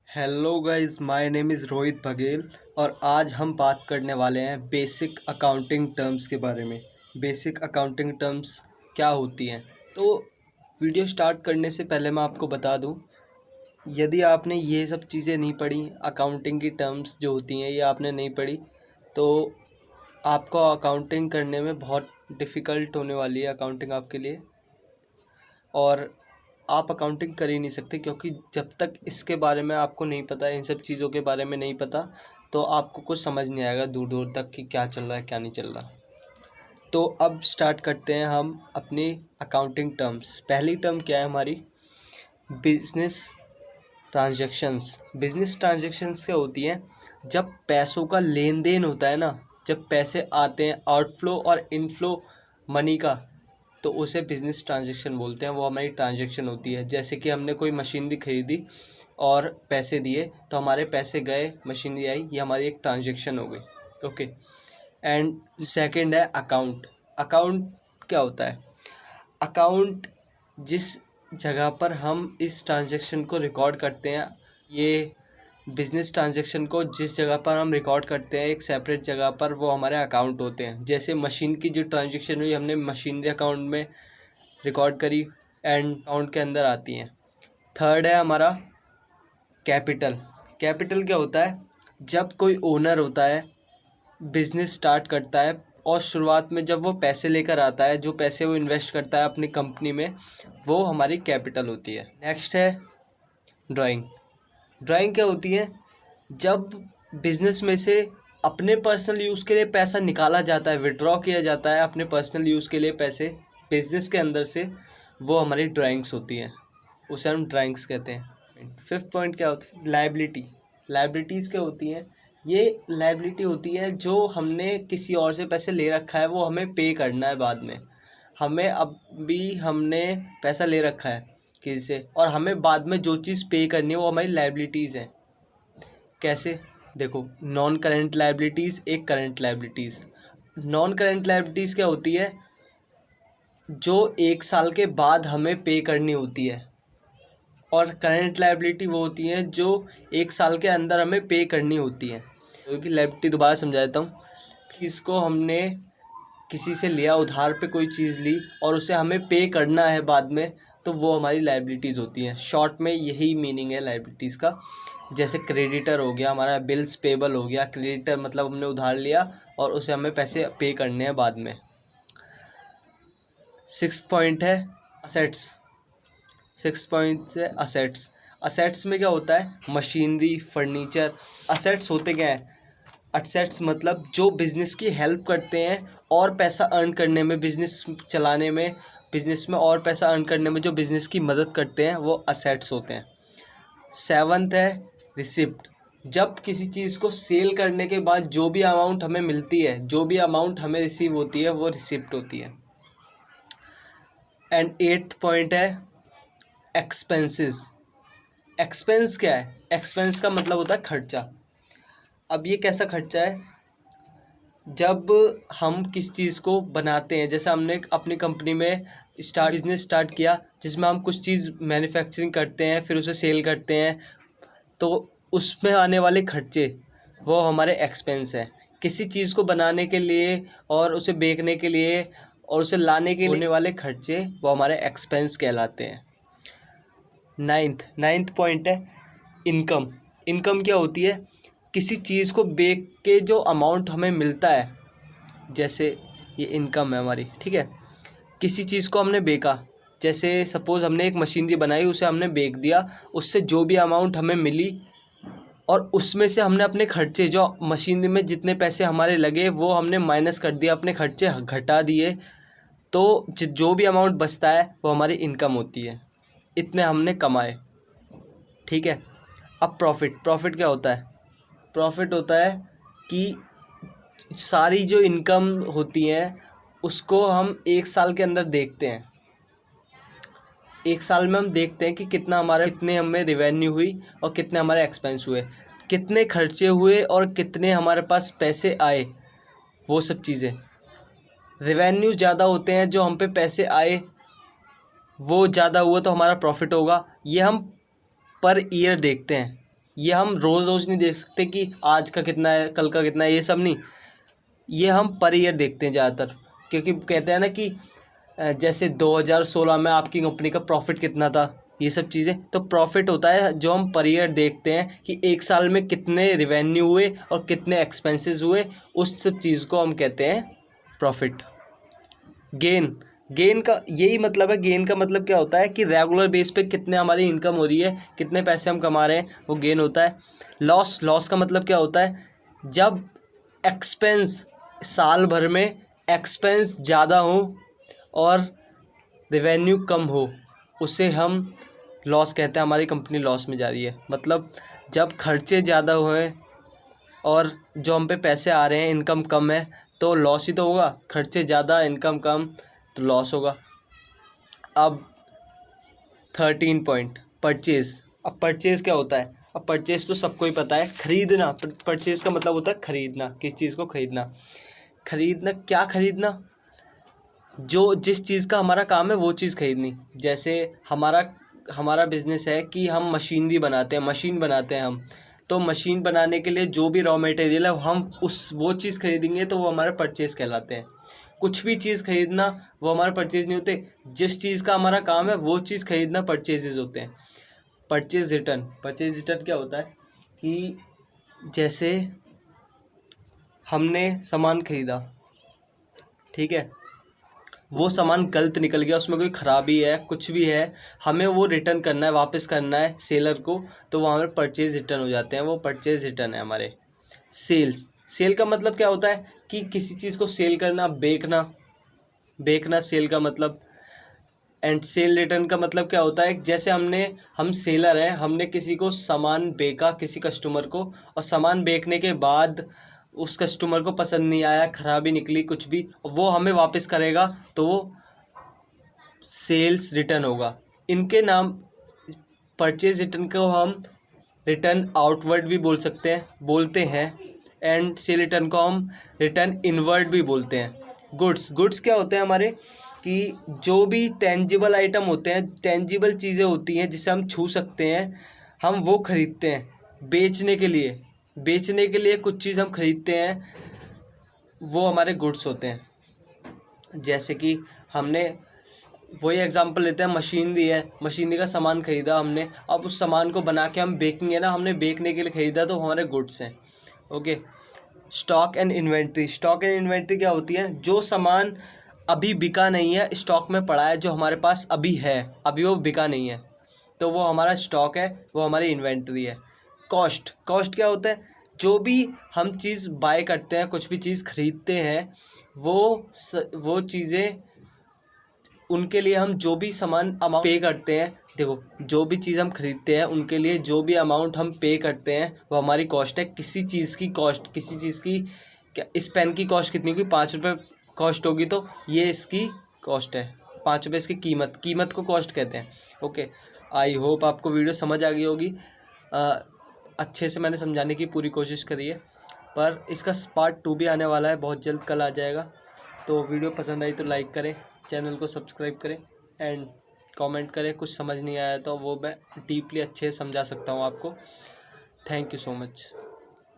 Hello guys, my name is Rohit Baghel और आज हम बात करने वाले हैं बेसिक अकाउंटिंग टर्म्स के बारे में। बेसिक अकाउंटिंग टर्म्स क्या होती हैं। तो वीडियो स्टार्ट करने से पहले मैं आपको बता दूं, यदि आपने ये सब चीज़ें नहीं पढ़ी, अकाउंटिंग की टर्म्स जो होती हैं ये आपने नहीं पढ़ी, तो आपको अकाउंटिंग करने में बहुत डिफ़िकल्ट होने वाली है अकाउंटिंग आपके लिए। और आप अकाउंटिंग कर ही नहीं सकते, क्योंकि जब तक इसके बारे में आपको नहीं पता, इन सब चीज़ों के बारे में नहीं पता, तो आपको कुछ समझ नहीं आएगा दूर दूर तक कि क्या चल रहा है क्या नहीं चल रहा। तो अब स्टार्ट करते हैं हम अपनी अकाउंटिंग टर्म्स। पहली टर्म क्या है हमारी? Business transactions. बिजनेस ट्रांजैक्शंस क्या होती हैं? जब पैसों का लेन देन होता है ना, जब पैसे आते हैं, आउटफ्लो और इनफ्लो मनी का, तो उसे बिज़नेस ट्रांजैक्शन बोलते हैं। वो हमारी ट्रांजैक्शन होती है। जैसे कि हमने कोई मशीनरी खरीदी और पैसे दिए, तो हमारे पैसे गए, मशीनरी आई, ये हमारी एक ट्रांजैक्शन हो गई। ओके। एंड सेकंड है अकाउंट। अकाउंट क्या होता है? अकाउंट जिस जगह पर हम इस ट्रांजैक्शन को रिकॉर्ड करते हैं, ये बिज़नेस ट्रांजैक्शन को जिस जगह पर हम रिकॉर्ड करते हैं एक सेपरेट जगह पर, वो हमारे अकाउंट होते हैं। जैसे मशीन की जो ट्रांजैक्शन हुई, हमने मशीनरी अकाउंट में रिकॉर्ड करी एंड अकाउंट के अंदर आती हैं। थर्ड है हमारा कैपिटल। कैपिटल क्या होता है? जब कोई ओनर होता है, बिज़नेस स्टार्ट करता है और शुरुआत में जब वो पैसे लेकर आता है, जो पैसे वो इन्वेस्ट करता है अपनी कंपनी में, वो हमारी कैपिटल होती है। नेक्स्ट है ड्राइंग। ड्राइंग क्या होती है? जब बिजनेस में से अपने पर्सनल यूज़ के लिए पैसा निकाला जाता है, विड्रॉ किया जाता है अपने पर्सनल यूज़ के लिए पैसे बिजनेस के अंदर से, वो हमारी ड्राइंग्स होती हैं, उसे हम ड्राइंग्स कहते हैं। फिफ्थ पॉइंट क्या होता है? लायबिलिटी। लायबिलिटीज़ क्या होती हैं? ये लायबिलिटी होती है जो हमने किसी और से पैसे ले रखा है, वो हमें पे करना है बाद में। हमें अभी हमने पैसा ले रखा है किसी से, और हमें बाद में जो चीज़ पे करनी है वो हमारी लायबिलिटीज़ हैं। कैसे? देखो, नॉन करेंट लायबिलिटीज़, एक current liabilities. Non current liabilities क्या होती है? जो 1 साल के बाद हमें पे करनी होती है। और करेंट लायबिलिटी वो होती है जो 1 साल के अंदर हमें पे करनी होती है। क्योंकि लायबिलिटी दोबारा समझा देता हूँ। इसको हमने किसी से लिया, उधार पे कोई चीज़ ली और उसे हमें पे करना है बाद में, तो वो हमारी लायबिलिटीज़ होती हैं। शॉर्ट में यही मीनिंग है लायबिलिटीज़ का। जैसे क्रेडिटर हो गया हमारा, बिल्स पेबल हो गया। क्रेडिटर मतलब हमने उधार लिया और उसे हमें पैसे पे करने हैं बाद में। सिक्स्थ पॉइंट है असेट्स। सिक्स पॉइंट है असेट्स। असेट्स में क्या होता है? Machinery, furniture. असेट्स होते क्या हैं? असेट्स मतलब जो बिज़नेस की हेल्प करते हैं और पैसा अर्न करने में, बिज़नेस चलाने में, बिज़नेस में और पैसा अर्न करने में जो बिज़नेस की मदद करते हैं, वो असेट्स होते हैं। सेवन्थ है रिसिप्ट। जब किसी चीज़ को सेल करने के बाद जो भी अमाउंट हमें मिलती है, जो भी अमाउंट हमें रिसीव होती है, वो रिसिप्ट होती है। एंड एट्थ पॉइंट है एक्सपेंसेस। एक्सपेंस क्या है? एक्सपेंस का मतलब होता है खर्चा। अब ये कैसा खर्चा है? जब हम किस चीज़ को बनाते हैं, जैसे हमने अपनी कंपनी में बिजनेस स्टार्ट किया जिसमें हम कुछ चीज़ मैन्युफैक्चरिंग करते हैं, फिर उसे सेल करते हैं, तो उसमें आने वाले खर्चे वो हमारे एक्सपेंस हैं। किसी चीज़ को बनाने के लिए और उसे बेचने के लिए और उसे लाने के लिए होने वाले खर्चे वो हमारे एक्सपेंस कहलाते हैं। नाइन्थ पॉइंट है इनकम। इनकम क्या होती है? किसी चीज़ को बेच के जो अमाउंट हमें मिलता है, जैसे ये इनकम है हमारी, ठीक है। किसी चीज़ को हमने बेचा, जैसे सपोज़ हमने एक मशीनरी बनाई, उसे हमने बेच दिया, उससे जो भी अमाउंट हमें मिली और उसमें से हमने अपने खर्चे, जो मशीनरी में जितने पैसे हमारे लगे, वो हमने माइनस कर दिया, अपने खर्चे घटा दिए, तो जो भी अमाउंट बचता है वो हमारी इनकम होती है। इतने हमने कमाए, ठीक है। अब प्रॉफिट क्या होता है? प्रॉफिट होता है कि सारी जो इनकम होती है उसको हम 1 साल के अंदर देखते हैं। 1 साल में हम देखते हैं कि कितने हमें रेवेन्यू हुई और कितने हमारे एक्सपेंस हुए, कितने खर्चे हुए और कितने हमारे पास पैसे आए, वो सब चीज़ें। रेवेन्यू ज़्यादा होते हैं, जो हम पे पैसे आए वो ज़्यादा हुआ तो हमारा प्रॉफिट होगा। ये हम पर ईयर देखते हैं, ये हम रोज़ रोज़ नहीं देख सकते कि आज का कितना है, कल का कितना है, ये सब नहीं। ये हम पर ईयर देखते हैं ज़्यादातर, क्योंकि कहते हैं ना कि जैसे 2016 में आपकी कंपनी का प्रॉफिट कितना था, ये सब चीज़ें। तो प्रॉफिट होता है जो हम पर ईयर देखते हैं कि एक साल में कितने रेवेन्यू हुए और कितने एक्सपेंसेस हुए, उस सब चीज़ को हम कहते हैं प्रॉफिट। गेन का यही मतलब है। गेन का मतलब क्या होता है कि रेगुलर बेस पे कितने हमारी इनकम हो रही है, कितने पैसे हम कमा रहे हैं, वो गेन होता है। लॉस का मतलब क्या होता है, जब एक्सपेंस साल भर में एक्सपेंस ज़्यादा हो और रेवेन्यू कम हो, उसे हम लॉस कहते हैं। हमारी कंपनी लॉस में जा रही है, मतलब जब खर्चे ज़्यादा हुए और जो हम पे पैसे आ रहे हैं, इनकम कम है, तो लॉस ही तो होगा। खर्चे ज़्यादा, इनकम कम, तो लॉस होगा। अब 13 पॉइंट, परचेज़। अब परचेज़ क्या होता है? अब परचेज़ तो सबको ही पता है, खरीदना। परचेज़ का मतलब होता है खरीदना, किस चीज़ को खरीदना। खरीदना क्या खरीदना? जो जिस चीज़ का हमारा काम है वो चीज़ खरीदनी। जैसे हमारा बिज़नेस है कि हम मशीन बनाते हैं हम। तो मशीन बनाने के लिए जो भी रॉ मटेरियल है हम वो चीज़ खरीदेंगे, तो वो हमारा परचेज़ कहलाते हैं। कुछ भी चीज़ खरीदना वो हमारा परचेज़ नहीं होते। जिस चीज़ का हमारा काम है वो चीज़ खरीदना परचेजेस होते हैं। परचेज़ रिटर्न क्या होता है कि जैसे हमने सामान खरीदा, ठीक है, वो सामान गलत निकल गया, उसमें कोई ख़राबी है, कुछ भी है, हमें वो रिटर्न करना है, वापस करना है सेलर को, तो वो हमारे परचेज़ रिटर्न हो जाते हैं। वो परचेज़ रिटर्न है हमारे। सेल का मतलब क्या होता है कि किसी चीज़ को सेल करना, बेचना सेल का मतलब। एंड सेल रिटर्न का मतलब क्या होता है, जैसे हम सेलर हैं, हमने किसी को सामान बेचा, किसी कस्टमर को, और सामान बेचने के बाद उस कस्टमर को पसंद नहीं आया, ख़राबी निकली, कुछ भी, वो हमें वापस करेगा, तो वो सेल्स रिटर्न होगा। इनके नाम, परचेज रिटर्न को हम रिटर्न आउटवर्ड भी बोलते हैं एंड सेल रिटर्न को हम रिटर्न इनवर्ड भी बोलते हैं। गुड्स क्या होते हैं हमारे, कि जो भी टेंजिबल आइटम होते हैं, टेंजिबल चीज़ें होती हैं जिसे हम छू सकते हैं, हम वो खरीदते हैं बेचने के लिए कुछ चीज़ हम खरीदते हैं, वो हमारे गुड्स होते हैं। जैसे कि हमने वही एग्जांपल लेते हैं, मशीनरी का सामान खरीदा हमने, अब उस सामान को बना के हम बेचेंगे ना, हमने बेचने के लिए खरीदा, तो हमारे गुड्स हैं। ओके। स्टॉक एंड इन्वेंट्री क्या होती है, जो सामान अभी बिका नहीं है, स्टॉक में पड़ा है, जो हमारे पास अभी है, अभी वो बिका नहीं है, तो वो हमारा स्टॉक है, वो हमारी इन्वेंट्री है। कॉस्ट क्या होता है, जो भी हम चीज़ बाय करते हैं, कुछ भी चीज़ खरीदते हैं, वो चीज़ें, उनके लिए हम जो भी सामान अमाउंट पे करते हैं, देखो, जो भी चीज़ हम खरीदते हैं उनके लिए जो भी अमाउंट हम पे करते हैं, वो हमारी कॉस्ट है। किसी चीज़ की क्या, इस पेन की कॉस्ट कितनी होगी, 5 रुपये कॉस्ट होगी, तो ये इसकी कॉस्ट है, 5 रुपये इसकी कीमत को कॉस्ट कहते हैं। ओके, आई होप आपको वीडियो समझ आ गई होगी। अच्छे से मैंने समझाने की पूरी कोशिश करी है, पर इसका पार्ट 2 भी आने वाला है बहुत जल्द, कल आ जाएगा। तो वीडियो पसंद आई तो लाइक करें, चैनल को सब्सक्राइब करें एंड कमेंट करें। कुछ समझ नहीं आया तो वो मैं डीपली अच्छे से समझा सकता हूँ आपको। Thank you so much.